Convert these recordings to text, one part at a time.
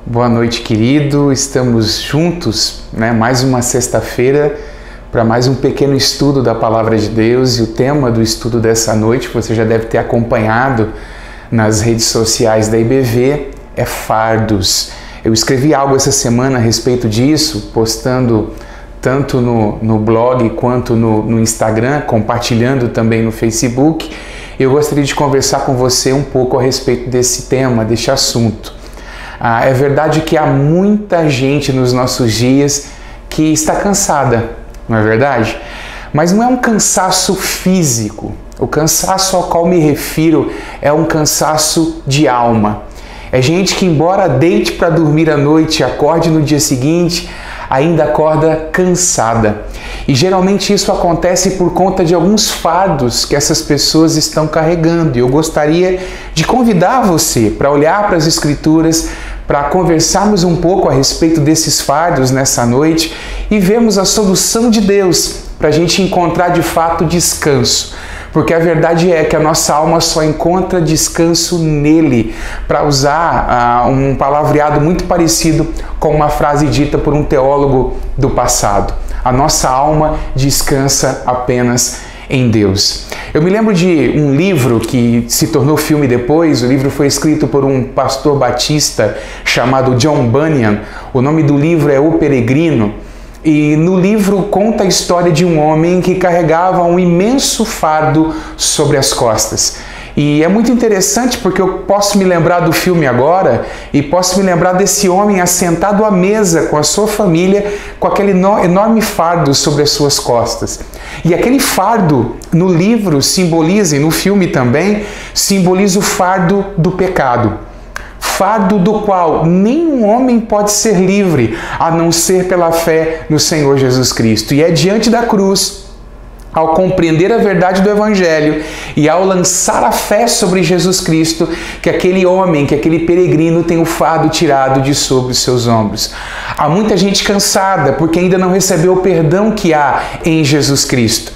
Boa noite, querido. Estamos juntos, mais uma sexta-feira para mais um pequeno estudo da Palavra de Deus. E o tema do estudo dessa noite, você já deve ter acompanhado nas redes sociais da IBV, é fardos. Eu escrevi algo essa semana a respeito disso, postando tanto no blog quanto no Instagram, compartilhando também no Facebook. Eu gostaria de conversar com você um pouco a respeito desse tema, deste assunto. É verdade que há muita gente nos nossos dias que está cansada, não é verdade? Mas não é um cansaço físico. O cansaço ao qual me refiro é um cansaço de alma. É gente que, embora deite para dormir à noite e acorde no dia seguinte, ainda acorda cansada. E geralmente isso acontece por conta de alguns fardos que essas pessoas estão carregando. E eu gostaria de convidar você para olhar para as Escrituras, para conversarmos um pouco a respeito desses fardos nessa noite e vermos a solução de Deus para a gente encontrar de fato descanso. Porque a verdade é que a nossa alma só encontra descanso nele, para usar um palavreado muito parecido com uma frase dita por um teólogo do passado. A nossa alma descansa apenas em Deus. Eu me lembro de um livro que se tornou filme depois. O livro foi escrito por um pastor batista chamado John Bunyan. O nome do livro é O Peregrino. E no livro conta a história de um homem que carregava um imenso fardo sobre as costas. E é muito interessante porque eu posso me lembrar do filme agora e posso me lembrar desse homem assentado à mesa com a sua família com aquele enorme fardo sobre as suas costas. E aquele fardo no livro simboliza, e no filme também, simboliza o fardo do pecado. Fardo do qual nenhum homem pode ser livre, a não ser pela fé no Senhor Jesus Cristo. E é diante da cruz, ao compreender a verdade do Evangelho e ao lançar a fé sobre Jesus Cristo, que aquele homem, que aquele peregrino tem o fardo tirado de sobre os seus ombros. Há muita gente cansada porque ainda não recebeu o perdão que há em Jesus Cristo.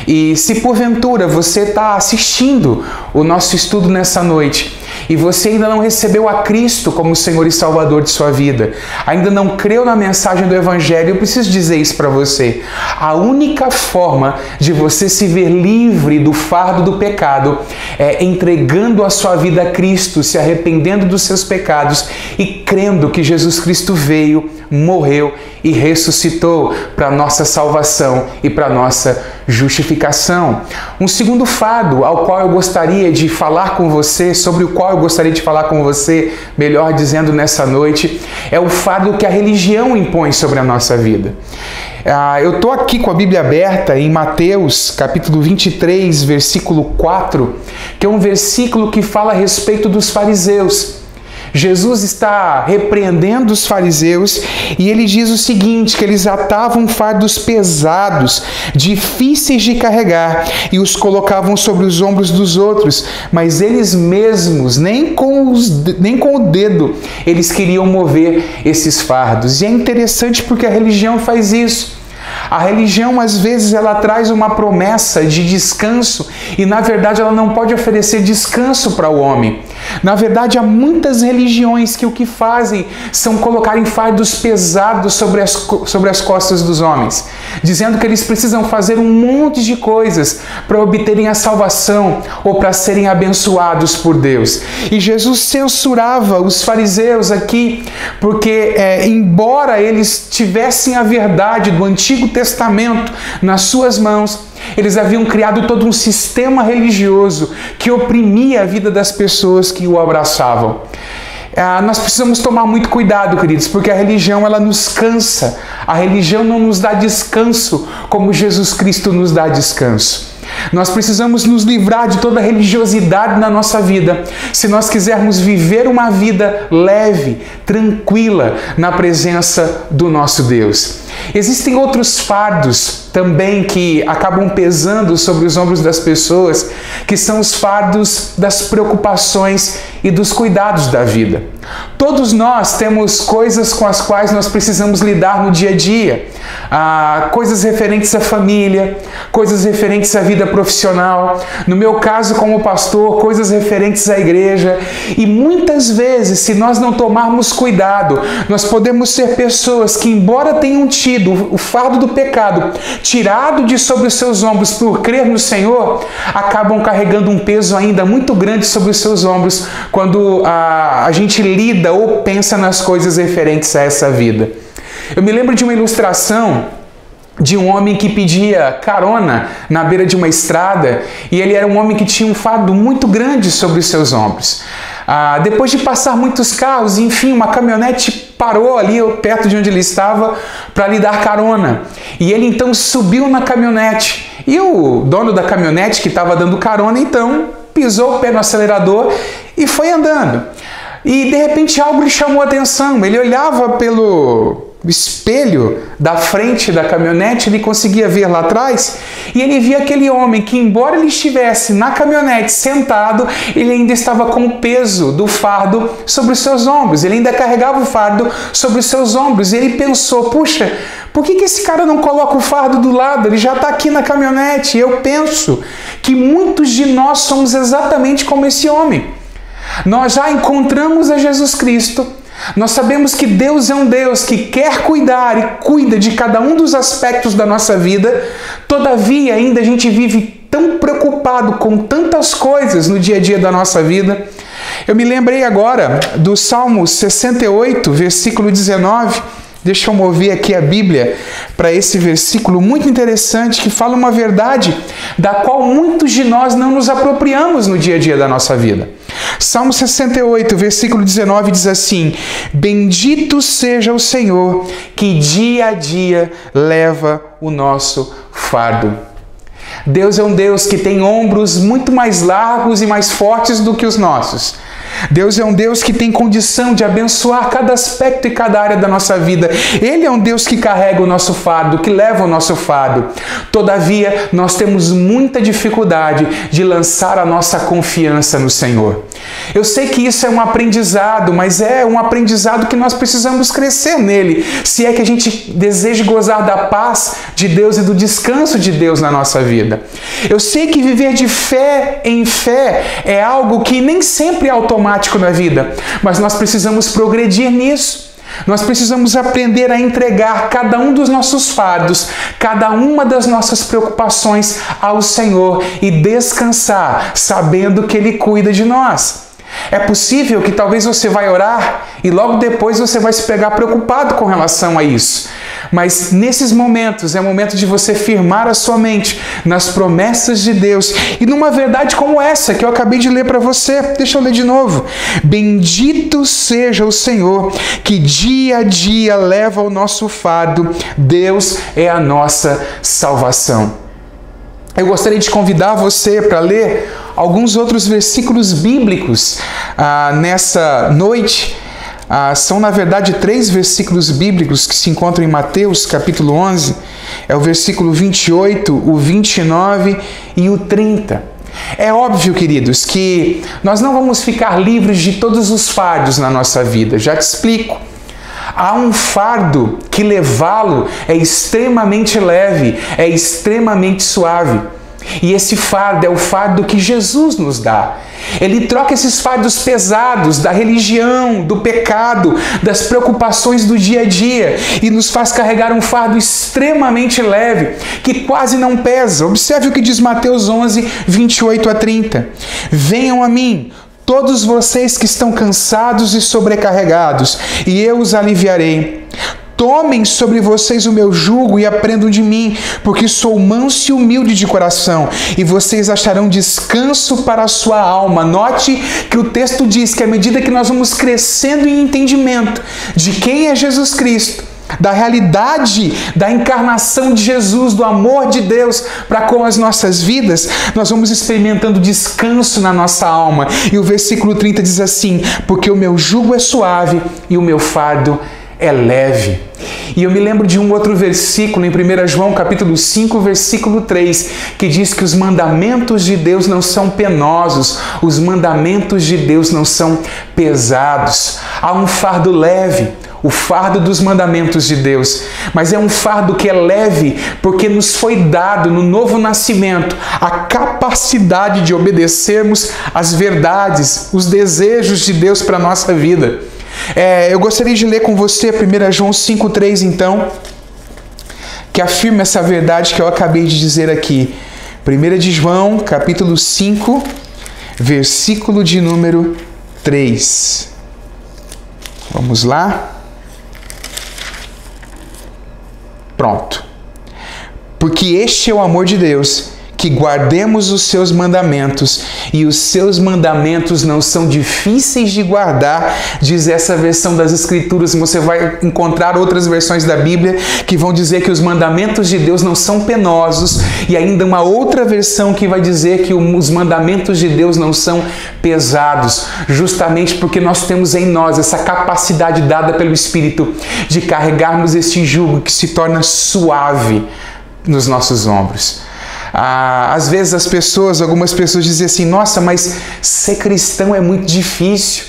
E se porventura você está assistindo o nosso estudo nessa noite e você ainda não recebeu a Cristo como Senhor e Salvador de sua vida, ainda não creu na mensagem do Evangelho, eu preciso dizer isso para você. A única forma de você se ver livre do fardo do pecado é entregando a sua vida a Cristo, se arrependendo dos seus pecados e crendo que Jesus Cristo veio, morreu e ressuscitou para nossa salvação e para nossa justificação. Um segundo fardo ao qual eu gostaria de falar com você, sobre o qual eu gostaria de falar com você, melhor dizendo, nessa noite, é o fardo que a religião impõe sobre a nossa vida. Eu estou aqui com a Bíblia aberta em Mateus, capítulo 23, versículo 4, que é um versículo que fala a respeito dos fariseus. Jesus está repreendendo os fariseus e ele diz o seguinte, que eles atavam fardos pesados, difíceis de carregar e os colocavam sobre os ombros dos outros, mas eles mesmos, nem com o dedo, eles queriam mover esses fardos. E é interessante porque a religião faz isso. A religião, às vezes, ela traz uma promessa de descanso e, na verdade, ela não pode oferecer descanso para o homem. Na verdade, há muitas religiões que o que fazem são colocarem fardos pesados sobre as costas dos homens, dizendo que eles precisam fazer um monte de coisas para obterem a salvação ou para serem abençoados por Deus. E Jesus censurava os fariseus aqui, porque, embora eles tivessem a verdade do Antigo Testamento nas suas mãos, eles haviam criado todo um sistema religioso que oprimia a vida das pessoas que o abraçavam. Nós precisamos tomar muito cuidado, queridos, porque a religião ela nos cansa. A religião não nos dá descanso como Jesus Cristo nos dá descanso. Nós precisamos nos livrar de toda religiosidade na nossa vida, se nós quisermos viver uma vida leve, tranquila, na presença do nosso Deus. Existem outros fardos também que acabam pesando sobre os ombros das pessoas, que são os fardos das preocupações e dos cuidados da vida. Todos nós temos coisas com as quais nós precisamos lidar no dia a dia. Coisas referentes à família, coisas referentes à vida profissional, no meu caso como pastor, coisas referentes à igreja. E muitas vezes, se nós não tomarmos cuidado, nós podemos ser pessoas que, embora tenham tido o fardo do pecado tirado de sobre os seus ombros por crer no Senhor, acabam carregando um peso ainda muito grande sobre os seus ombros quando a gente lida ou pensa nas coisas referentes a essa vida. Eu me lembro de uma ilustração de um homem que pedia carona na beira de uma estrada, e ele era um homem que tinha um fardo muito grande sobre os seus ombros. Depois de passar muitos carros, enfim, uma caminhonete parou ali perto de onde ele estava para lhe dar carona. E ele então subiu na caminhonete. E o dono da caminhonete, que estava dando carona, então pisou o pé no acelerador e foi andando. E de repente algo lhe chamou a atenção. Ele olhava pelo espelho da frente da caminhonete, ele conseguia ver lá atrás, e ele via aquele homem que, embora ele estivesse na caminhonete sentado, ele ainda estava com o peso do fardo sobre os seus ombros, ele ainda carregava o fardo sobre os seus ombros, e ele pensou, puxa, por que esse cara não coloca o fardo do lado? Ele já está aqui na caminhonete. E eu penso que muitos de nós somos exatamente como esse homem. Nós já encontramos a Jesus Cristo. Nós sabemos que Deus é um Deus que quer cuidar e cuida de cada um dos aspectos da nossa vida. Todavia, ainda a gente vive tão preocupado com tantas coisas no dia a dia da nossa vida. Eu me lembrei agora do Salmo 68, versículo 19. Deixa eu mover aqui a Bíblia para esse versículo muito interessante que fala uma verdade da qual muitos de nós não nos apropriamos no dia a dia da nossa vida. Salmo 68, versículo 19 diz assim: Bendito seja o Senhor que dia a dia leva o nosso fardo. Deus é um Deus que tem ombros muito mais largos e mais fortes do que os nossos. Deus é um Deus que tem condição de abençoar cada aspecto e cada área da nossa vida. Ele é um Deus que carrega o nosso fardo, que leva o nosso fardo. Todavia, nós temos muita dificuldade de lançar a nossa confiança no Senhor. Eu sei que isso é um aprendizado, mas é um aprendizado que nós precisamos crescer nele, se é que a gente deseja gozar da paz de Deus e do descanso de Deus na nossa vida. Eu sei que viver de fé em fé é algo que nem sempre é automático na vida, mas nós precisamos progredir nisso. Nós precisamos aprender a entregar cada um dos nossos fardos, cada uma das nossas preocupações ao Senhor e descansar, sabendo que Ele cuida de nós. É possível que talvez você vai orar e logo depois você vai se pegar preocupado com relação a isso. Mas nesses momentos é o momento de você firmar a sua mente nas promessas de Deus e numa verdade como essa que eu acabei de ler para você. Deixa eu ler de novo. Bendito seja o Senhor que dia a dia leva o nosso fardo. Deus é a nossa salvação. Eu gostaria de convidar você para ler alguns outros versículos bíblicos nessa noite. São, na verdade, 3 versículos bíblicos que se encontram em Mateus, capítulo 11. É o versículo 28, o 29 e o 30. É óbvio, queridos, que nós não vamos ficar livres de todos os fardos na nossa vida. Já te explico. Há um fardo que levá-lo é extremamente leve, é extremamente suave. E esse fardo é o fardo que Jesus nos dá. Ele troca esses fardos pesados da religião, do pecado, das preocupações do dia a dia e nos faz carregar um fardo extremamente leve, que quase não pesa. Observe o que diz Mateus 11, 28 a 30. Venham a mim, todos vocês que estão cansados e sobrecarregados, e eu os aliviarei. Tomem sobre vocês o meu jugo e aprendam de mim, porque sou manso e humilde de coração, e vocês acharão descanso para a sua alma. Note que o texto diz que à medida que nós vamos crescendo em entendimento de quem é Jesus Cristo, da realidade da encarnação de Jesus, do amor de Deus para com as nossas vidas, nós vamos experimentando descanso na nossa alma. E o versículo 30 diz assim: porque o meu jugo é suave e o meu fardo é leve. E eu me lembro de um outro versículo em 1 João capítulo 5, versículo 3, que diz que os mandamentos de Deus não são penosos, os mandamentos de Deus não são pesados. Há um fardo leve, o fardo dos mandamentos de Deus, mas é um fardo que é leve porque nos foi dado no novo nascimento a capacidade de obedecermos às verdades, os desejos de Deus para a nossa vida. Eu gostaria de ler com você 1 João 5,3 então, que afirma essa verdade que eu acabei de dizer aqui. 1 de João, capítulo 5, versículo de número 3. Vamos lá? Pronto. Porque este é o amor de Deus, que guardemos os seus mandamentos, e os seus mandamentos não são difíceis de guardar, diz essa versão das Escrituras. Você vai encontrar outras versões da Bíblia que vão dizer que os mandamentos de Deus não são penosos, e ainda uma outra versão que vai dizer que os mandamentos de Deus não são pesados, justamente porque nós temos em nós essa capacidade dada pelo Espírito de carregarmos este jugo que se torna suave nos nossos ombros. Às vezes algumas pessoas dizem assim: nossa, mas ser cristão é muito difícil,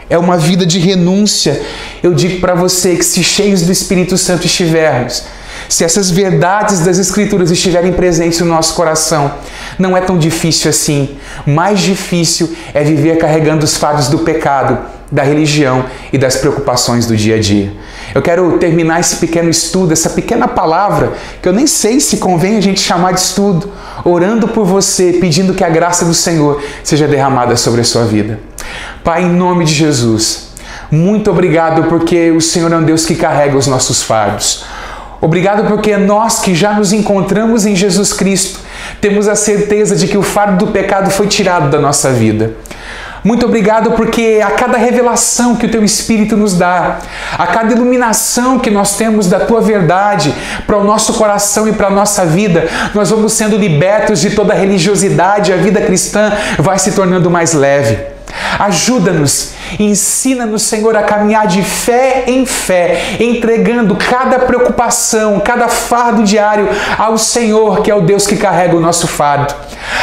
é uma vida de renúncia. Eu digo para você que se cheios do Espírito Santo estivermos, se essas verdades das Escrituras estiverem presentes no nosso coração, não é tão difícil assim. Mais difícil é viver carregando os fardos do pecado, da religião e das preocupações do dia a dia. Eu quero terminar esse pequeno estudo, essa pequena palavra, que eu nem sei se convém a gente chamar de estudo, orando por você, pedindo que a graça do Senhor seja derramada sobre a sua vida. Pai, em nome de Jesus, muito obrigado porque o Senhor é um Deus que carrega os nossos fardos. Obrigado porque nós que já nos encontramos em Jesus Cristo, temos a certeza de que o fardo do pecado foi tirado da nossa vida. Muito obrigado porque a cada revelação que o Teu Espírito nos dá, a cada iluminação que nós temos da Tua verdade para o nosso coração e para a nossa vida, nós vamos sendo libertos de toda a religiosidade, a vida cristã vai se tornando mais leve. Ajuda-nos, ensina-nos, Senhor, a caminhar de fé em fé, entregando cada preocupação, cada fardo diário ao Senhor, que é o Deus que carrega o nosso fardo.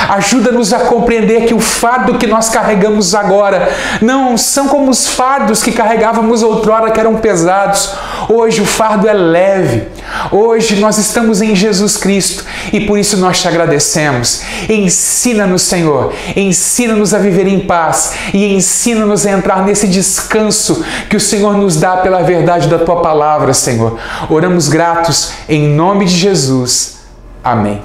Ajuda-nos a compreender que o fardo que nós carregamos agora não são como os fardos que carregávamos outrora, que eram pesados. Hoje o fardo é leve. Hoje nós estamos em Jesus Cristo e por isso nós te agradecemos. Ensina-nos, Senhor, ensina-nos a viver em paz e ensina-nos a entrar nesse descanso que o Senhor nos dá pela verdade da Tua palavra, Senhor. Oramos gratos em nome de Jesus. Amém.